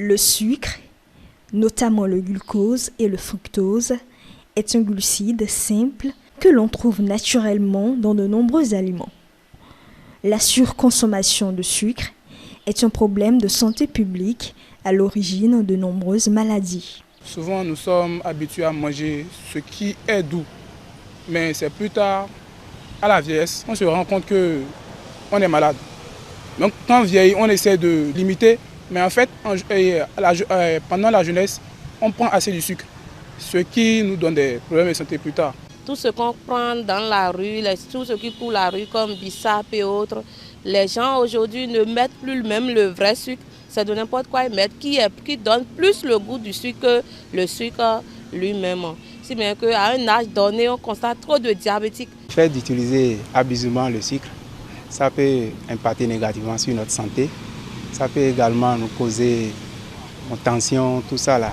Le sucre, notamment le glucose et le fructose, est un glucide simple que l'on trouve naturellement dans de nombreux aliments. La surconsommation de sucre est un problème de santé publique à l'origine de nombreuses maladies. Souvent, nous sommes habitués à manger ce qui est doux, mais c'est plus tard, à la vieillesse, on se rend compte qu'on est malade. Donc quand on vieillit, on essaie de limiter, mais en fait, pendant la jeunesse, on prend assez de sucre, ce qui nous donne des problèmes de santé plus tard. Tout ce qu'on prend dans la rue, tout ce qui coule la rue comme bissap et autres, les gens aujourd'hui ne mettent plus même le vrai sucre, c'est de n'importe quoi ils mettent, qui donne plus le goût du sucre que le sucre lui-même. Si bien qu'à un âge donné, on constate trop de diabétiques. Le fait d'utiliser abusivement le sucre, ça peut impacter négativement sur notre santé. Ça peut également nous causer une tension, tout ça là.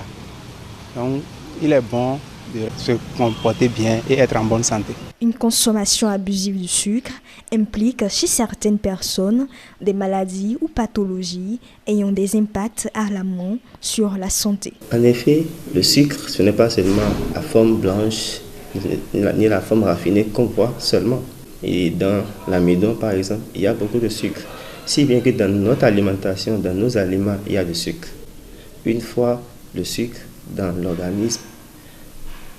Donc, il est bon de se comporter bien et être en bonne santé. Une consommation abusive du sucre implique chez certaines personnes des maladies ou pathologies ayant des impacts alarmants sur la santé. En effet, le sucre, ce n'est pas seulement la forme blanche ni la forme raffinée qu'on voit seulement. Et dans l'amidon, par exemple, il y a beaucoup de sucre. Si bien que dans notre alimentation, dans nos aliments, il y a du sucre. Une fois le sucre dans l'organisme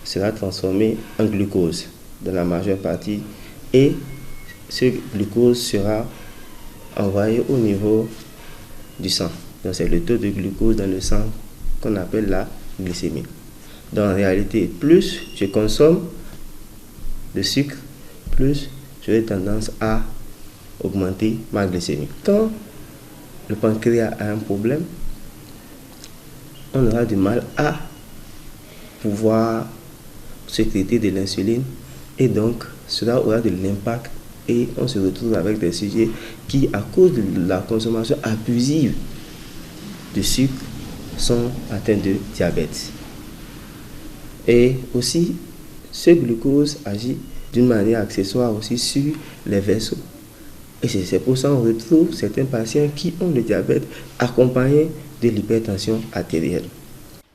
sera transformé en glucose dans la majeure partie et ce glucose sera envoyé au niveau du sang. Donc c'est le taux de glucose dans le sang qu'on appelle la glycémie. Donc en réalité, plus je consomme de sucre, plus j'aurai tendance à augmenter ma glycémie. Quand le pancréas a un problème, on aura du mal à pouvoir sécréter de l'insuline et donc cela aura de l'impact et on se retrouve avec des sujets qui, à cause de la consommation abusive de sucre, sont atteints de diabète. Et aussi, ce glucose agit d'une manière accessoire aussi sur les vaisseaux. Et c'est pour ça qu'on retrouve certains patients qui ont le diabète accompagnés de l'hypertension artérielle.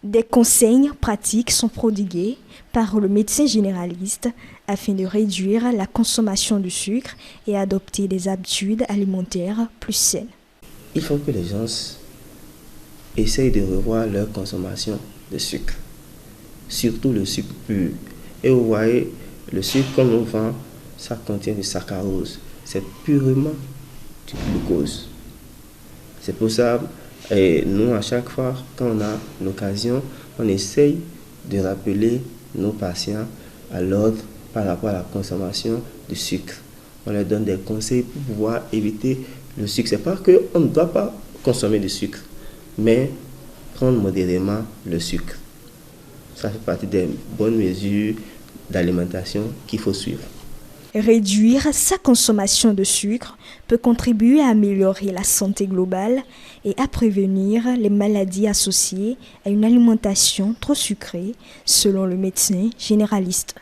Des conseils pratiques sont prodigués par le médecin généraliste afin de réduire la consommation de sucre et adopter des habitudes alimentaires plus saines. Il faut que les gens essayent de revoir leur consommation de sucre, surtout le sucre pur. Et vous voyez, le sucre qu'on nous vend, ça contient du saccharose. C'est purement du glucose. C'est pour ça, et nous, à chaque fois, quand on a l'occasion, on essaye de rappeler nos patients à l'ordre par rapport à la consommation de sucre. On leur donne des conseils pour pouvoir éviter le sucre. Ce n'est pas qu'on ne doit pas consommer du sucre, mais prendre modérément le sucre. Ça fait partie des bonnes mesures d'alimentation qu'il faut suivre. Réduire sa consommation de sucre peut contribuer à améliorer la santé globale et à prévenir les maladies associées à une alimentation trop sucrée, selon le médecin généraliste.